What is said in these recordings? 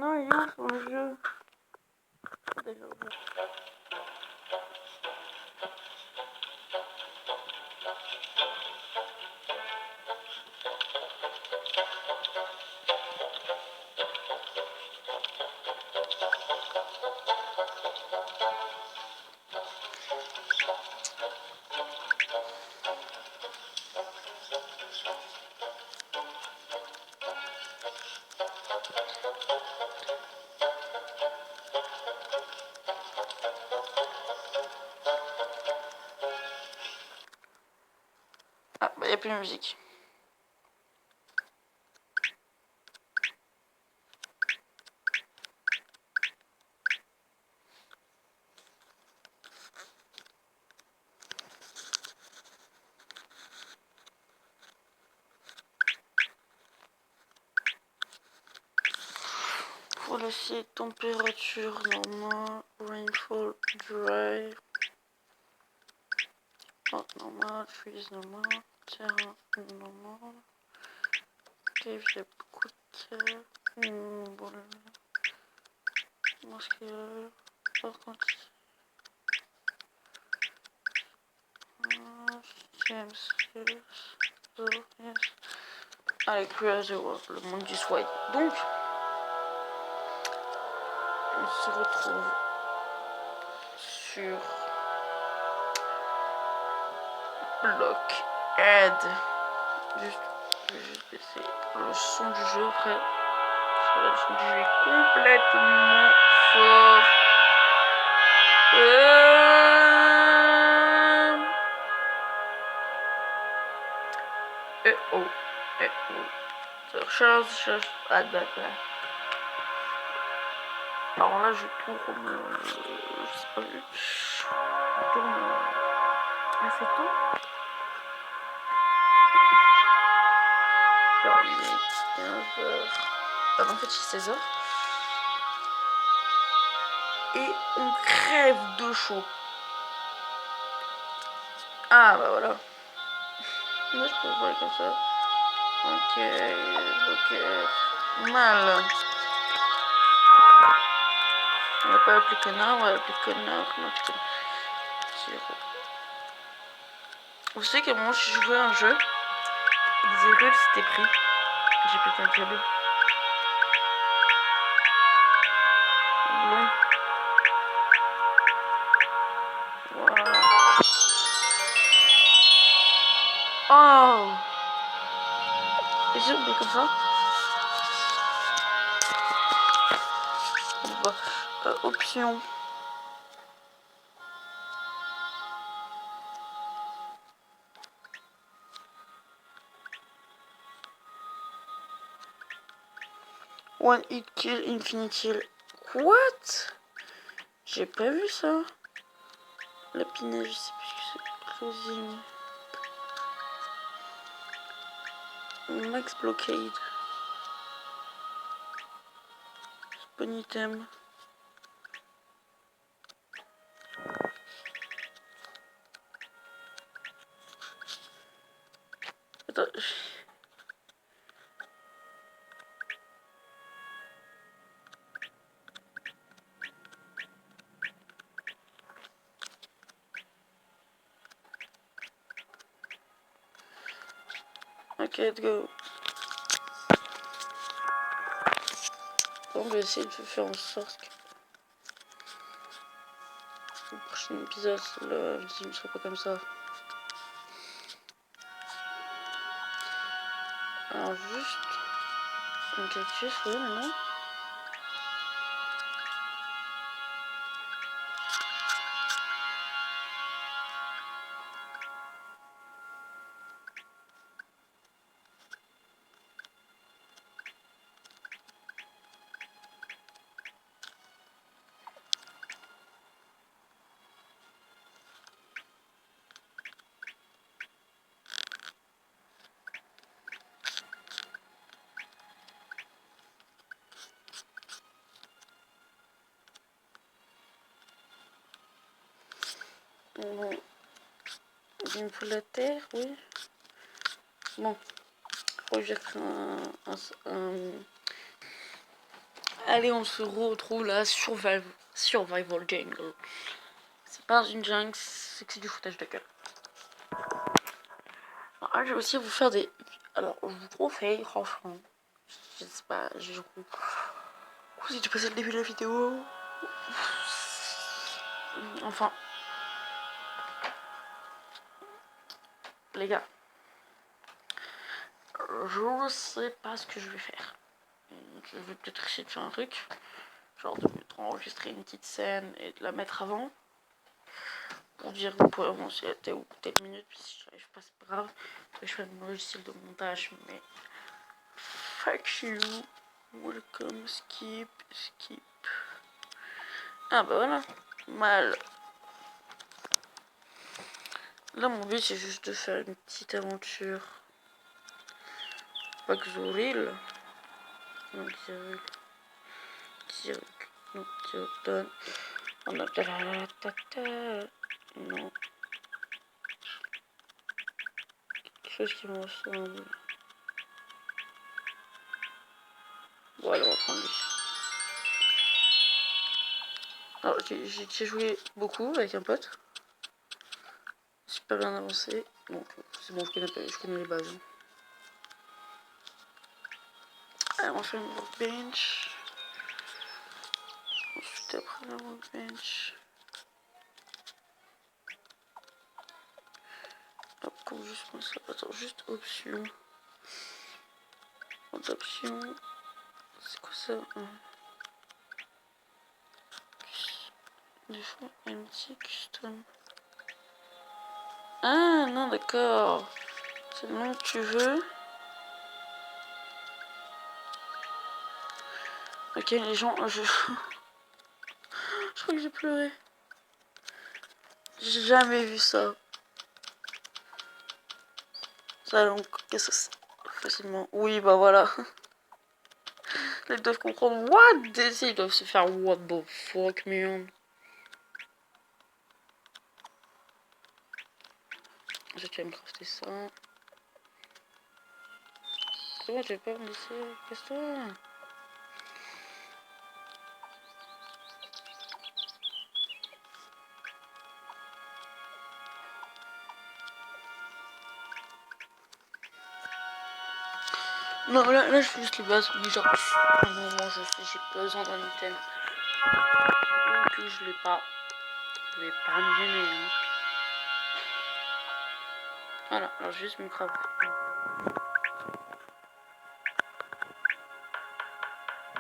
Non, il est sur le jeu. Ah, bah, y a plus de musique. Faut laisser température normale, rainfall dry, not normal, trees normal, terrain normal, cave j'ai beaucoup de terre, voilà, muscular, par contre, James, yes, avec Creator World, le monde du Swag. Donc, on se retrouve sur Blockhead. Je vais juste baisser le son du jeu après. Le son du jeu est complètement fort. Charge. Ah, d'accord. Alors là, je tourne. Je sais pas. Je tourne assez tôt. Genre, il est 15h. Ah, en fait, il est 16h. Et on crève de chaud. Ah, bah voilà. Moi, je peux voir comme ça. Ok. Mal. On va pas l'appeler connard, on va l'appeler connard. Vous savez qu'à un moment, je jouais à un jeu. Des rues, c'était pris. J'ai pété un câble. Bon. Voilà. Oh! Et si on met comme ça? Bah, option. One hit kill, infinity. What? J'ai pas vu ça. La pinède, je sais plus ce que c'est. Closing. Max blockade. Spawn item. Attends. Ok, let's go. On va essayer de faire en sorte que le prochain épisode, le film ne soit pas comme ça. Alors juste un cactus, oui, maintenant. Bon, il me faut la terre, oui. Bon, faut que j'écris Allez, on se retrouve là, Survival Jungle. C'est pas une jungle, c'est que c'est du foutage de gueule. Alors, je vais aussi vous faire des... Alors, je vous conseille, franchement. Je sais pas, je vous... Si tu passais le début de la vidéo... Enfin... Les gars... Je ne sais pas ce que je vais faire. Je vais peut-être essayer de faire un truc. Genre enregistrer une petite scène et de la mettre avant. Pour dire vous pouvez avancer à telle ou telle minute. Puis si j'arrive pas, c'est pas grave. Je fais un logiciel de montage, mais... Fuck you. Welcome, skip. Ah bah voilà. Mal. Là, mon but, c'est juste de faire une petite aventure. Pas que Zoril. Non, Kyoton. On a... Non. Quelque chose qui me ressemble. Bon, alors, on va prendre lui. Alors, j'ai joué beaucoup avec un pote. Super bien avancé. Donc, c'est bon, je connais les bases. Alors, on fait une workbench. Ensuite, après la workbench. Hop, comme juste ça. Attends, juste option. Option. C'est quoi ça? Des fois, empty custom. Ah non, d'accord. C'est le nom que tu veux. Ok, les gens, je crois que j'ai pleuré. J'ai jamais vu ça. Ça donc, qu'est-ce que c'est? Facilement. Oui, bah voilà. Ils doivent comprendre. What? Ils doivent se faire what the fuck, man. Je vais me crafter ça. C'est bon, je vais pas me laisser. Casse-toi. Non, là, je fais juste les bases. Mais genre, à un moment, j'ai besoin d'un item. Ou que je l'ai pas. Je vais pas me gêner. Hein. Voilà, alors juste me crabe.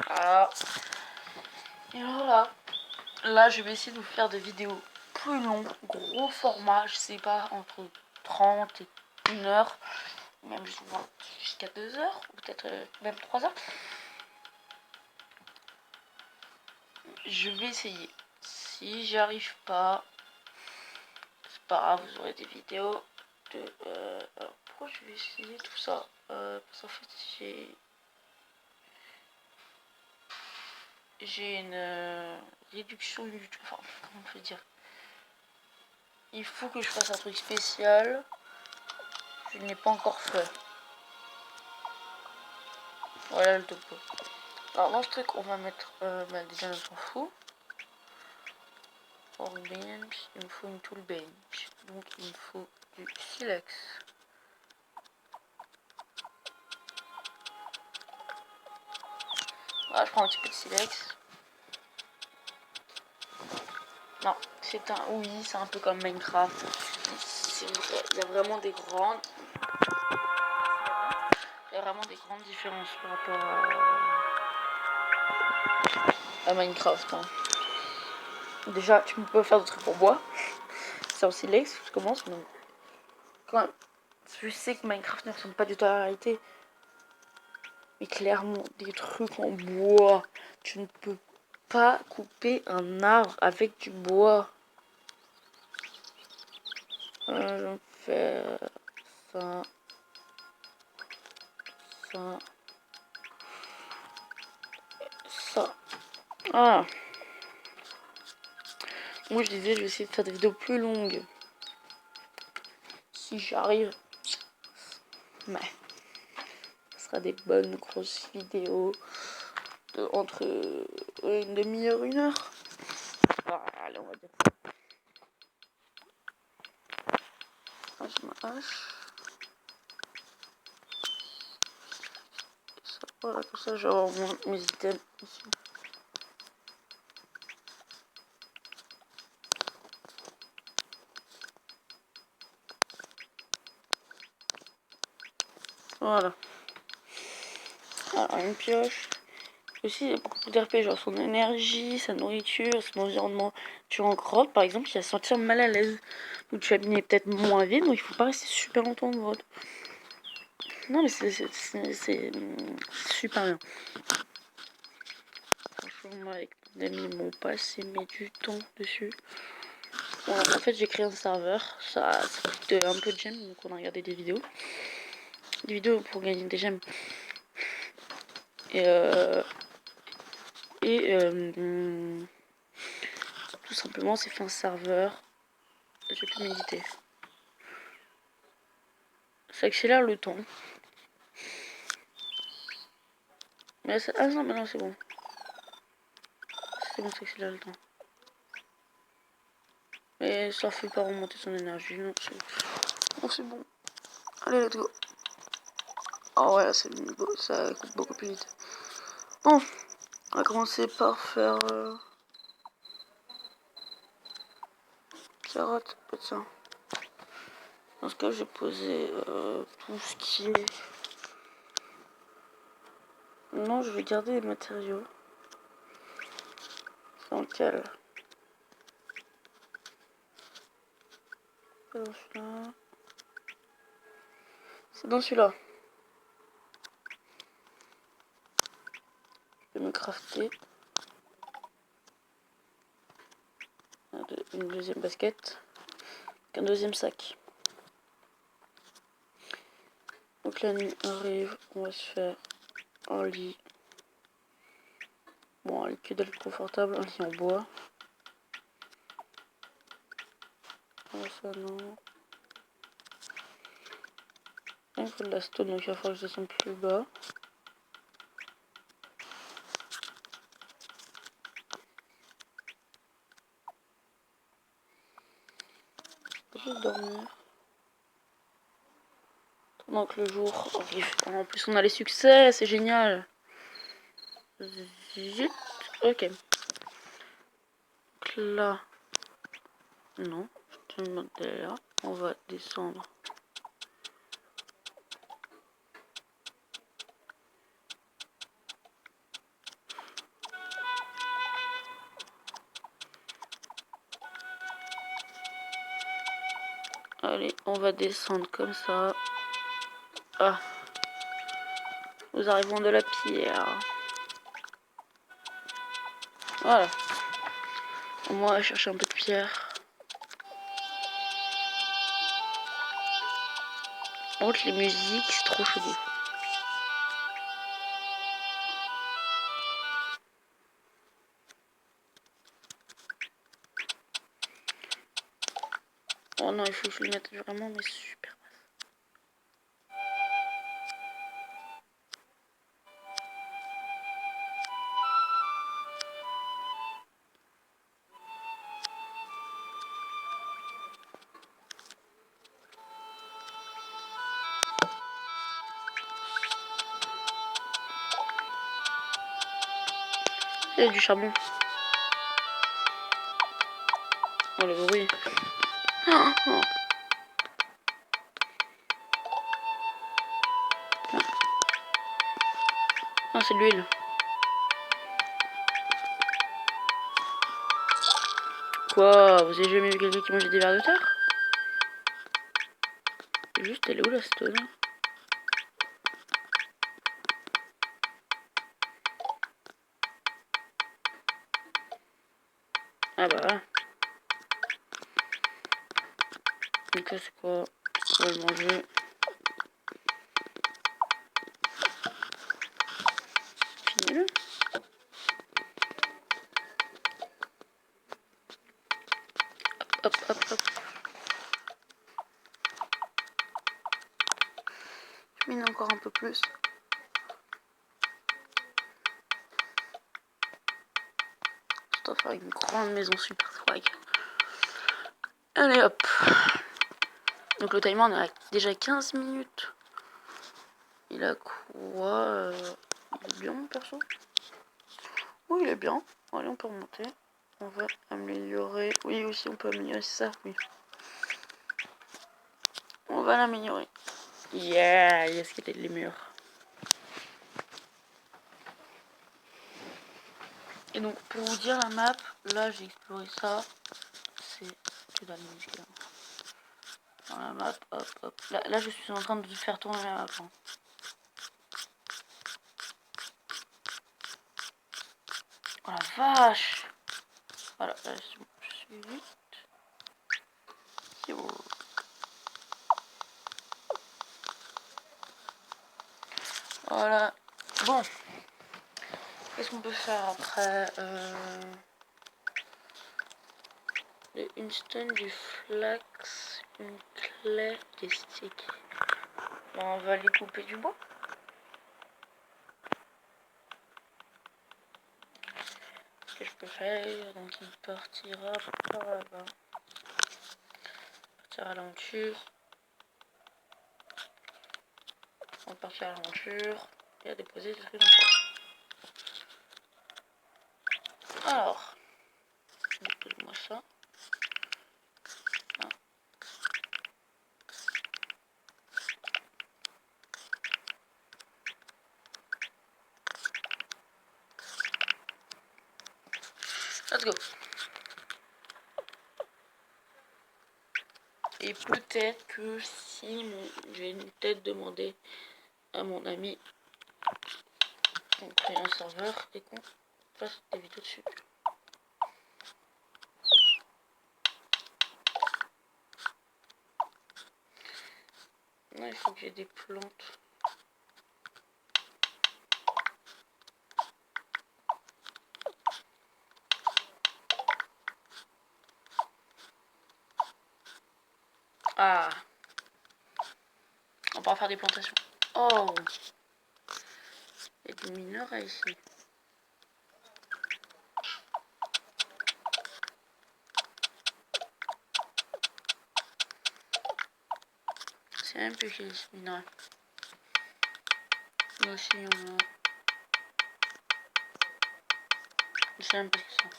Voilà. Et voilà. Là, je vais essayer de vous faire des vidéos plus longues, gros format, je sais pas, entre 30 et 1 heure, même jusqu'à 2 heures, ou peut-être même 3 heures. Je vais essayer. Si j'y arrive pas, c'est pas grave, vous aurez des vidéos de... alors, pourquoi je vais essayer tout ça parce qu'en fait, j'ai une réduction YouTube, enfin, comment on peut dire. Il faut que je fasse un truc spécial. Je ne l'ai pas encore fait. Voilà le topo. Alors dans ce truc, on va mettre... bah, déjà, on s'en fout. Workbench, il me faut une toolbench. Donc il me faut du silex. Voilà, je prends un petit peu de silex. Non, c'est un... Oui, c'est un peu comme Minecraft. Il y a vraiment des grandes... Il y a vraiment des grandes différences par rapport à Minecraft. Hein. Déjà, tu peux faire des trucs en bois. C'est en silex, je commence. Mais quand même, je sais que Minecraft ne ressemble pas du tout à la réalité. Mais clairement, des trucs en bois. Tu ne peux pas couper un arbre avec du bois. Je vais faire ça. Ça. Ça. Ah. Moi je disais, je vais essayer de faire des vidéos plus longues. Si j'arrive. Mais. Ce sera des bonnes grosses vidéos. entre une demi-heure, 1 heure. Ah, allez, on va dire. Ah, j'ai ma hache. Ça, voilà, comme ça, je vais avoir mes items ici. Voilà. Alors, une pioche. Aussi, il y a beaucoup d'RP, genre son énergie, sa nourriture, son environnement. Tu es en grotte, par exemple, tu vas se sentir mal à l'aise. Ou tu es abîmé peut-être moins vite, donc il faut pas rester super longtemps en grotte. Non, mais c'est super bien. Franchement, moi, avec mon ami, ils m'ont passé du temps dessus. Bon, en fait, j'ai créé un serveur. Ça coûte un peu de gemmes, donc on a regardé des vidéos. Des vidéos pour gagner des gemmes. Et tout simplement, c'est fait un serveur. J'ai pu méditer. Ça accélère le temps. Mais ça... Ah non, mais non, c'est bon. C'est bon, ça accélère le temps. Mais ça fait pas remonter son énergie. Non, c'est bon. Allez, let's go. Oh ouais, ça coûte beaucoup plus vite. Bon, on va commencer par faire... carotte, peut-être ça. Dans ce cas, j'ai posé tout ce qui est... Non, je vais garder les matériaux. C'est dans lequel? Pas dans celui-là. C'est dans celui-là. Je vais me crafter. Une deuxième basket. Un deuxième sac. Donc la nuit arrive, on va se faire un lit. Bon, un lit que dalle confortable, un lit en bois. Ah, ça non. Il faut de la stone, donc il va falloir que je descende plus bas. Je vais juste dormir. Pendant que le jour arrive. En plus, on a les succès, c'est génial. Zut. Ok. Donc là. Non, je te demande là. On va descendre. Allez, on va descendre comme ça. Ah. Nous arrivons de la pierre. Voilà. On va chercher un peu de pierre. Entre les musiques, c'est trop chelou. Oh non, il faut que je le mette vraiment, mais super. Il y a du charbon. Oh le bruit. Oh, oh. Ah, c'est de l'huile. Quoi? Vous avez jamais vu quelqu'un qui mangeait des vers de terre? Juste, elle est où la stone? Ah bah. Donc ça c'est quoi? On va le manger. Finis-le. Hop, hop, hop. Je mine encore un peu plus. On va faire une grande maison super swag. Allez hop. Donc le timer on a déjà 15 minutes. Il a quoi il est bien mon perso? Oui il est bien. Allez on peut remonter. On va améliorer. Oui aussi on peut améliorer ça. Oui. On va l'améliorer. Yeah, il y a ce qui était les murs. Et donc pour vous dire la map, là j'ai exploré ça. C'est que dalle minuscule. Dans la map, hop hop. Là je suis en train de faire tourner la map. Hein. Oh la vache! Voilà, là je suis vite. Voilà. Bon. Qu'est-ce qu'on peut faire après une stone, du flax, une clé, des sticks. Bon, on va aller couper du bois. Ce que je peux faire, donc il partira par là-bas. Partir à l'aventure. On va partir à l'aventure et à déposer des trucs dans ça. Alors, dépose-moi ça. Ah. Let's go. Et peut-être que si je vais peut-être demander à mon ami qu'on crée un serveur et qu'on fasse des vidéos dessus. Non, il faut que j'ai des plantes. Ah, on va faire des plantations. Oh, il y a du minerai ici. C'est un peu qu'il y a ce minerai. Moi aussi, on a. Je sais même pas ce que c'est.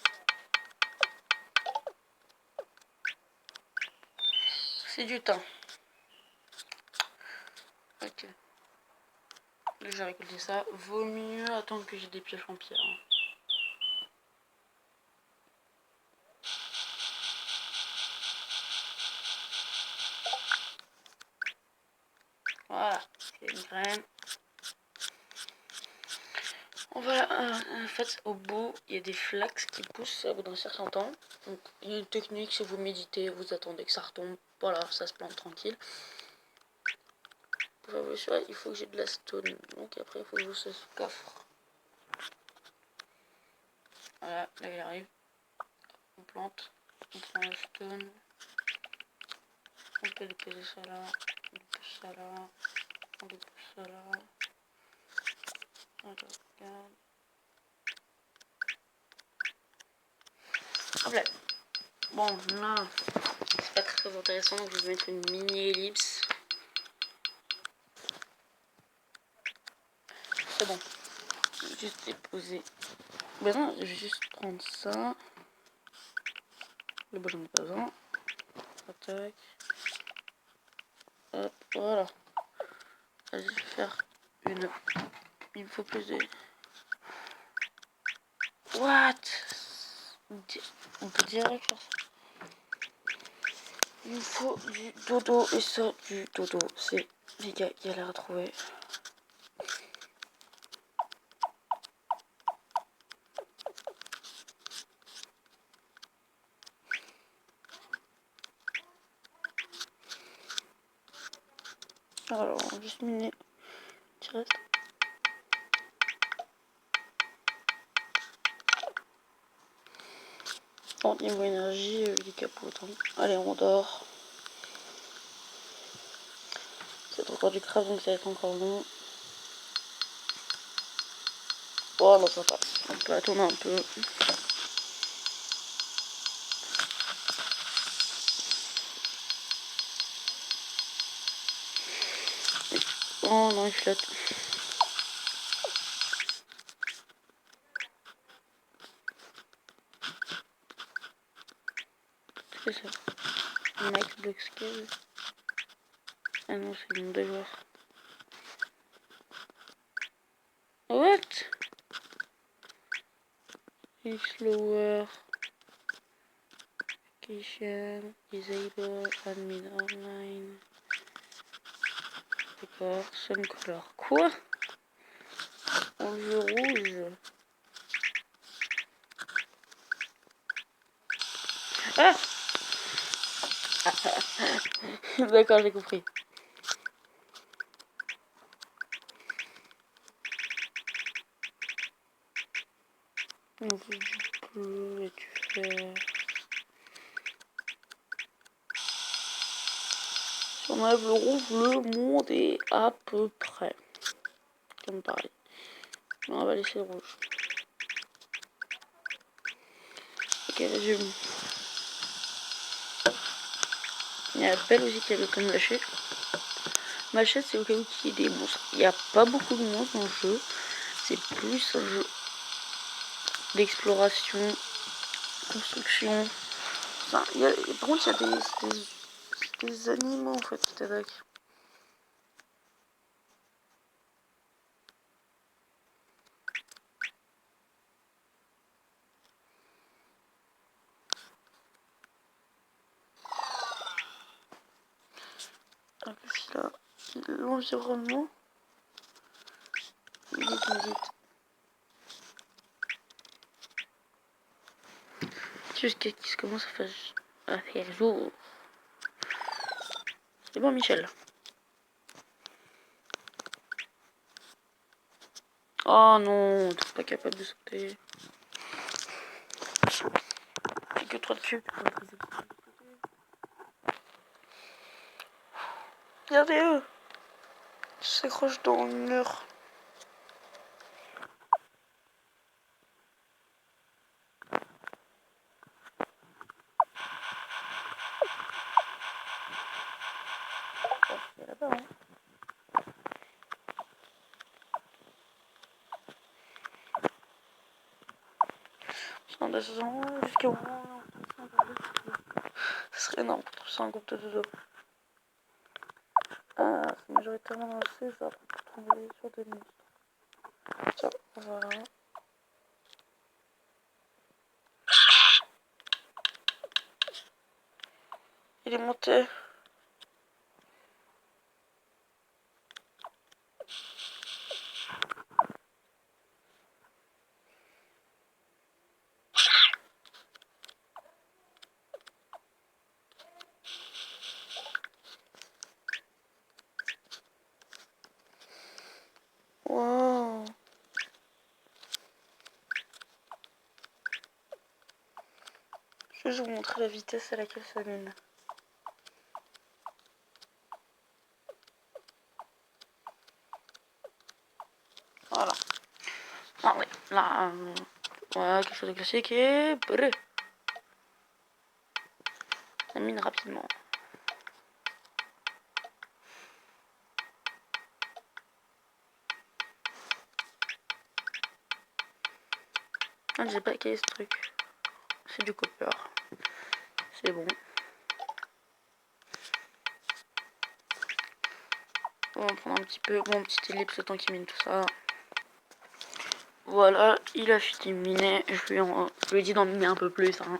C'est du thym. Ok. Là, j'ai récolté ça. Vaut mieux attendre que j'ai des pioches en pierre. Hein. Voilà, c'est une graine. On va, en fait, au bout, il y a des flax qui poussent au bout d'un certain temps. Donc, il y a une technique, si vous méditez, vous attendez que ça retombe. Voilà, ça se plante tranquille. Pour faire le choix, il faut que j'ai de la stone. Donc, après, il faut que je ce coffre. Voilà, là, il arrive. On plante. On prend la stone. On peut déposer ça là. On dépose ça là. On dépose ça là. On regarde. Hop là. Bon, là, c'est pas très intéressant, donc je vais mettre une mini ellipse. C'est bon. Je vais juste déposer. Ben non, je vais juste prendre ça. Le bas, j'en ai pas besoin. Attaque. Hop, voilà. Vas-y, je vais faire une. Il me faut plus de. What? On peut direct faire ça. Il me faut du dodo et ça, du dodo. C'est les gars, il y a l'air à trouver. Alors, on va juste miner. Tu restes. Bon, niveau énergie, il est capote. Hein. Allez, on dort. C'est encore du craft, donc ça va être encore long. Oh non, ça passe. On peut attendre un peu. Oh non, il flotte. C'est ça. Max Block Scale. Ah non, c'est le nom de joueur. What? Slower. Application. Disable. Admin online. D'accord. Sun color. Quoi? Enjeu rouge. Ah! D'accord, j'ai compris. On veut du bleu et du vert. Si on enlève le rouge, le monde est à peu près comme pareil. Mais on va laisser le rouge. Ok, résume. Il y a Belle aussi qui a le temps de lâcher. Machette, c'est au cas où il y ait des monstres. Il n'y a pas beaucoup de monstres dans le jeu. C'est plus un jeu d'exploration, construction. Enfin, par contre, il y a des animaux en fait qui t'attaquent. Donc ici là, l'environnement, il est visite. Jusqu'à qu'il commence à faire jour. C'est bon, Michel. Oh non, t'es pas capable de sauter. J'ai que 3 de cul. Regardez-eux. Ils s'accrochent dans le mur. C'est là-bas, hein. Sans descendre jusqu'à où ce serait énorme pour trouver ça un groupe de dodo. Ah, c'est majoritairement dans le César pour tomber sur des monstres. Tiens, voilà. Il est monté. Wow. Je vais vous montrer la vitesse à laquelle ça mine. Voilà. Ah ouais, là, voilà, quelque chose de classique et bref. Ça mine rapidement. Ah, je sais pas quel est ce truc. C'est du copper. C'est bon. On va prendre un petit peu, bon, petit ellipse le temps qu'il mine tout ça. Voilà, il a fini de miner. Je lui ai dit d'en miner un peu plus. Hein.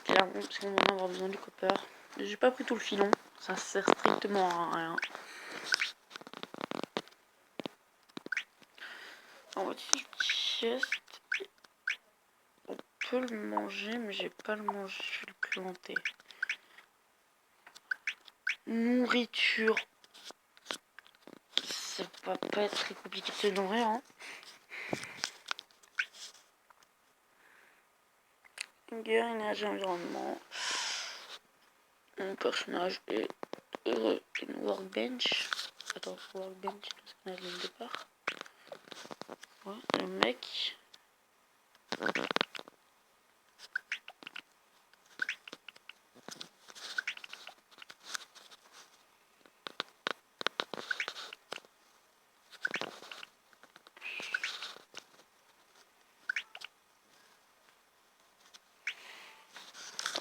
Clairement, parce qu'on va en avoir besoin du copper. J'ai pas pris tout le filon. Ça sert strictement à rien. On va utiliser le chest. On peut le manger, mais j'ai pas le manger. Je vais le planter. Nourriture. Ça va pas être très compliqué de se nourrir. Hein. Guerre, énergie, environnement. Mon personnage est heureux. Une workbench. Attends, workbench, parce qu'on a le départ. Ouais, le mec.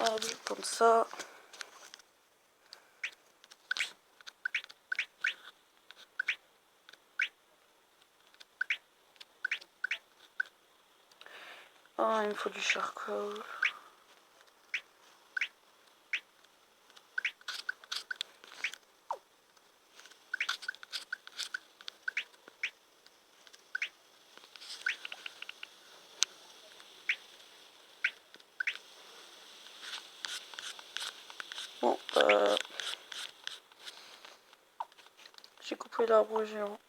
Hop, je vais prendre ça. Ah, il me faut du charcoal. Bon, j'ai coupé l'arbre géant.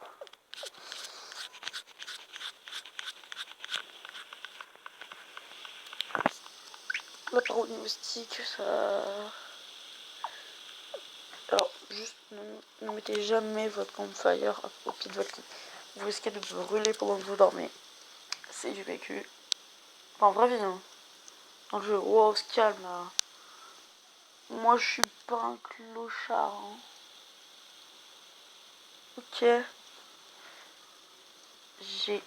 La parole moustique, ça... Alors, juste, ne mettez jamais votre campfire au pied de votre lit. Vous risquez de vous brûler pendant que vous dormez. C'est du vécu. Enfin, en vraie vie, hein. Dans le jeu, wow, on se calme, là. Moi, je suis pas un clochard, hein. Ok. J'ai...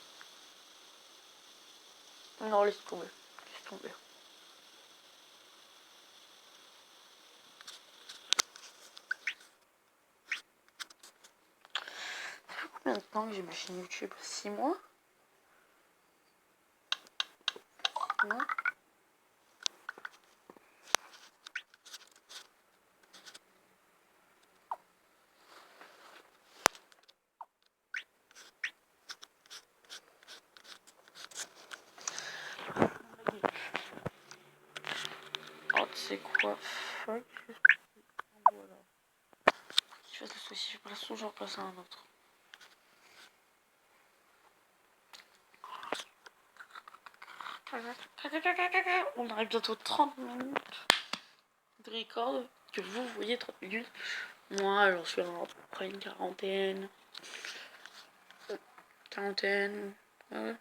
Non, laisse tomber. Laisse tomber. Ça fait combien de temps que j'ai ma chaîne YouTube? 6 mois? Non? Oh, tu sais quoi? Fuck. Voilà. Je fais le souci, je place tout, j'en place un autre. On arrive bientôt 30 minutes de record. Que vous voyez 30 minutes. Moi, j'en suis à peu près une quarantaine. Quarantaine. Ouais.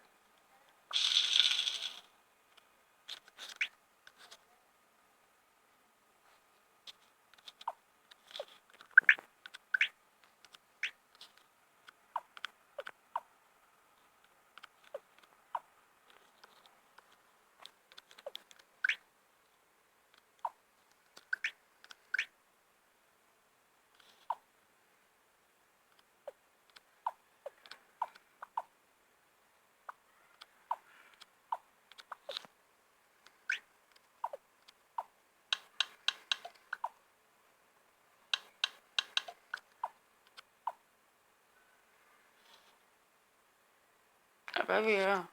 Ah bah oui, là.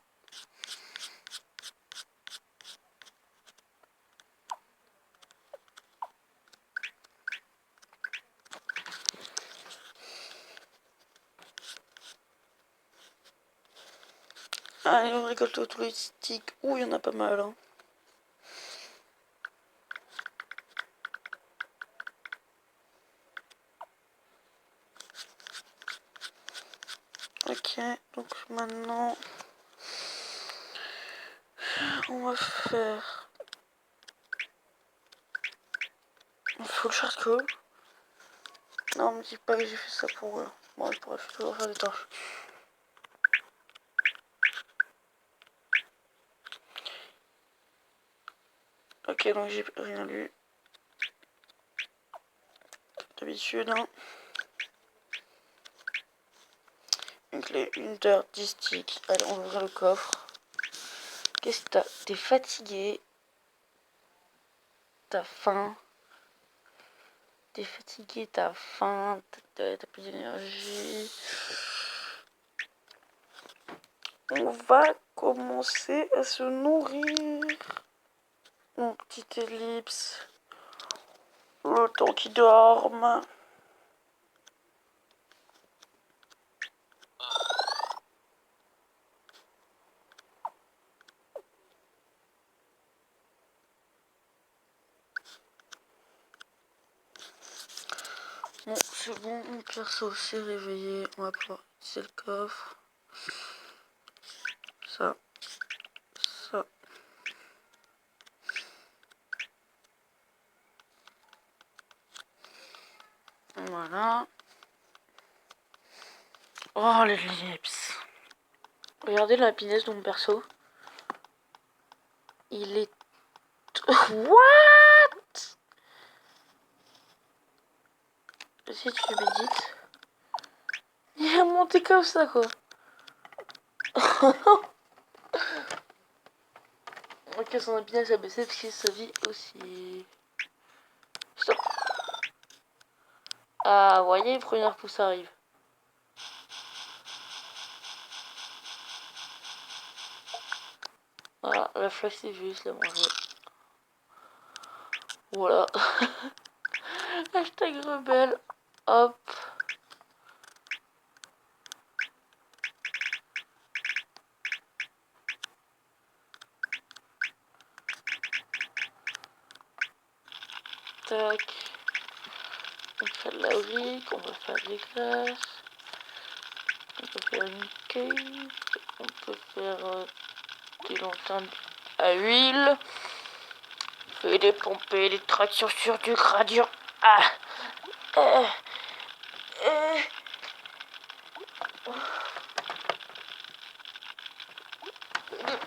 Allez, on récolte tous les sticks. Ouh, il y en a pas mal, hein. Ok, donc maintenant, on va faire... Full charcoal. Non, me dis pas que j'ai fait ça pour eux. Bon, bref, je dois faire des torches. Ok, donc j'ai rien lu. D'habitude, hein. Une clé, une d'heure, 10 sticks. Allez, on va ouvrir le coffre. Qu'est-ce que t'as? T'es fatigué. T'as faim. T'es fatigué, t'as faim. T'as plus d'énergie. On va commencer à se nourrir. Mon petite ellipse. Le temps qu'il dorme. Bon, c'est bon, mon perso s'est réveillé. On va pouvoir utiliser le coffre. Ça. Ça. Voilà. Oh, les lips. Regardez la pinesse de mon perso. Il est... What? Si tu médites, il a monté comme ça quoi. Ok, son happiness a baissé parce que sa vie aussi. Stop. Ah, vous voyez, première pousse arrive. Voilà, la flash c'est juste la manger. Voilà. Hashtag rebelle. Hop. Tac. On fait de la brique, on va faire des glaces. On peut faire une cave. On peut faire des lanternes à huile. Fait des pompées, des tractions sur du gradient. Ah. Euh, euh.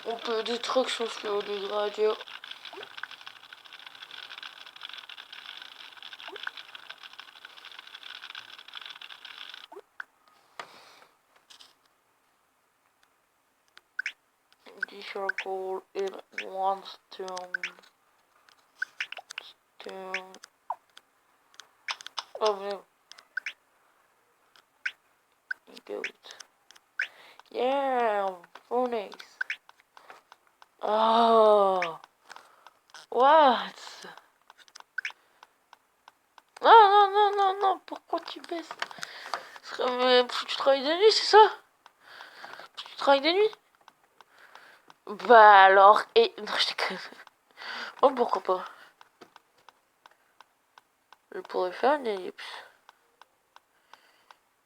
On peut des tractions sur du gradient. The circle in one stone. Oh no. Goat. Yeah, phonics. Oh. What? Non, non, non, non, non, pourquoi tu baisses? Mais tu travailles de nuit, c'est ça? Tu travailles de nuit? Bah alors, et... Non, je déconne. Oh, pourquoi pas? Je pourrais faire une ellipse.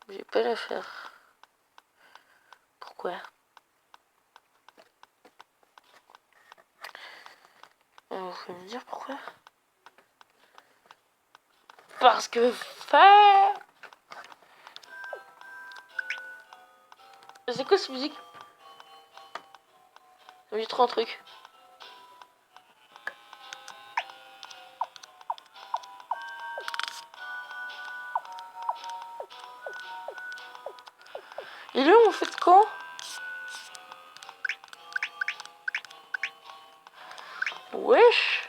J'ai pas la faire. Pourquoi? Vous pouvez me dire pourquoi? Parce que faire... C'est quoi cette musique? Ça me dit trop un truc. Et là, on fait de quand? Wesh.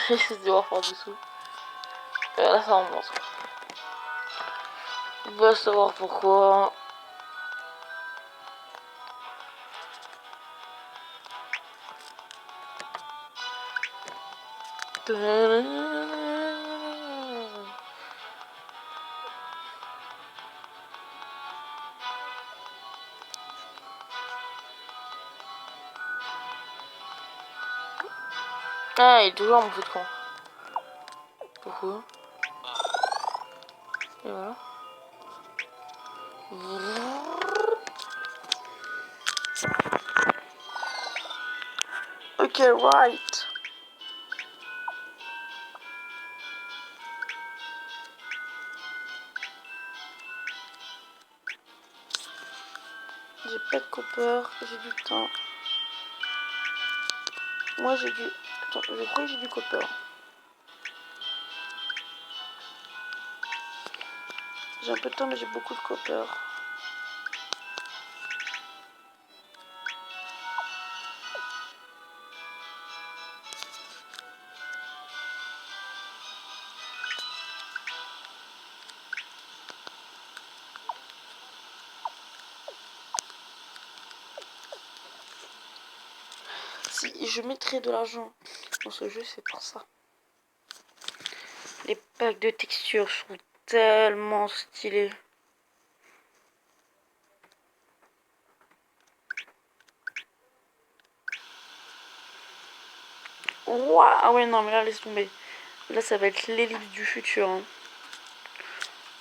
J'essaie de voir par dessous. Là, ça remonte. On va savoir pourquoi. Ah, il est toujours mon feu de camp. Pourquoi? Et voilà. Ok, right. J'ai pas de copper, j'ai du temps. Moi j'ai du... Attends, je crois que j'ai du copper. J'ai un peu de temps mais j'ai beaucoup de copper. Si je mettrais de l'argent dans ce jeu, c'est pour ça. Les packs de textures sont tellement stylés. Ouah, ah ouais, non, mais là, laisse tomber. Là, ça va être l'élite du futur. Hein.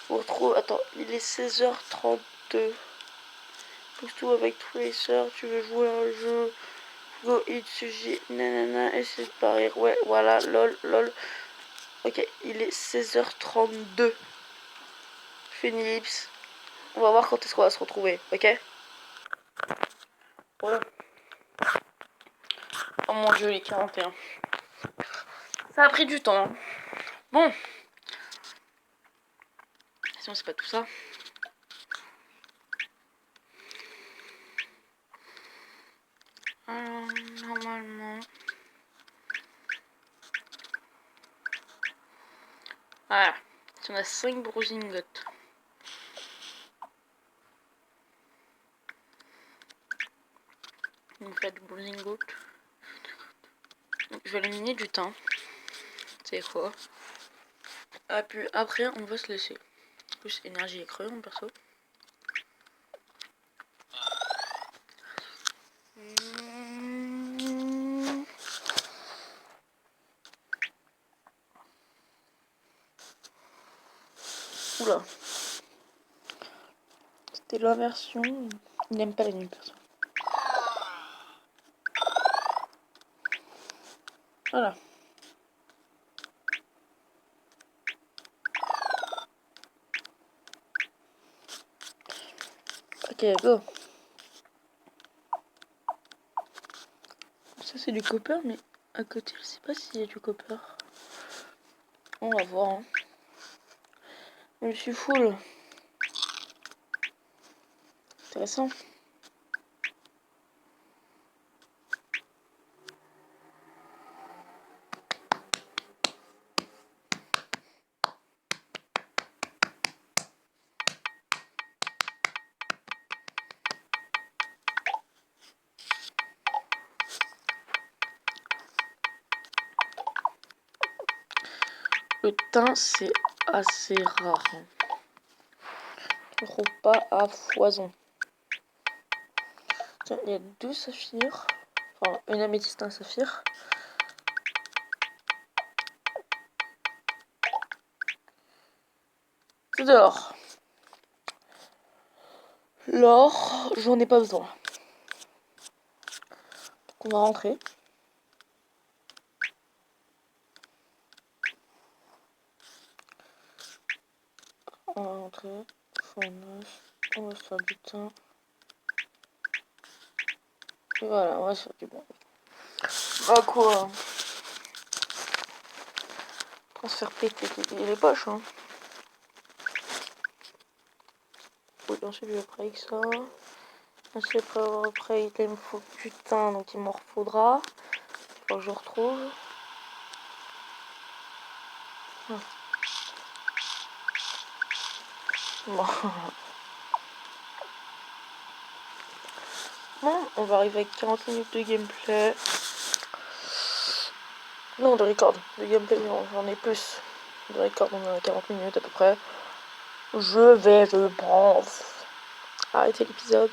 On retrouve... Attends, il est 16h32. Pousse tout avec Tracer, tu veux jouer à un jeu. Go hit sujet, nanana, essaie de parier. Ouais, voilà, lol, lol. Ok, il est 16h32. Fais une ellipse. On va voir quand est-ce qu'on va se retrouver, ok? Voilà. Oh mon dieu, il est 41. Ça a pris du temps. Bon. Sinon, c'est pas tout ça. Alors, normalement... Voilà. Si on a 5 brusingots. On fait du brusingot. Je vais éliminer du thym. C'est quoi? Ah, puis après, on va se laisser. Plus énergie et creux, en perso. Oula. C'était la version. Il n'aime pas la nuit, perso. Voilà. Ok, go. Ça, c'est du copper, mais à côté, je sais pas s'il y a du copper. On va voir. Hein. Je suis full. Intéressant. Le thym, c'est assez rare. Hein. On trouve pas à foison. Tiens, il y a 2 saphirs. Enfin, une améthyste et un saphir. Tout d'or. L'or, j'en ai pas besoin. Donc on va rentrer. On va rentrer. On va se faire du thym. Et voilà, on va se faire du bon. Bah quoi? On va se faire péter les poches, hein. Oui, ensuite je vais après avec ça. Ensuite après il me faut du thym, donc il m'en faudra. Faut que je retrouve. Bon. Bon, on va arriver avec 40 minutes de gameplay. Non, de record. De gameplay, j'en ai plus. De record, on a 40 minutes à peu près. Je pense, arrêter l'épisode.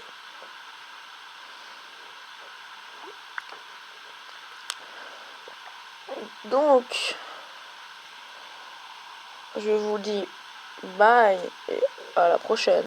Donc, je vous dis bye et à la prochaine.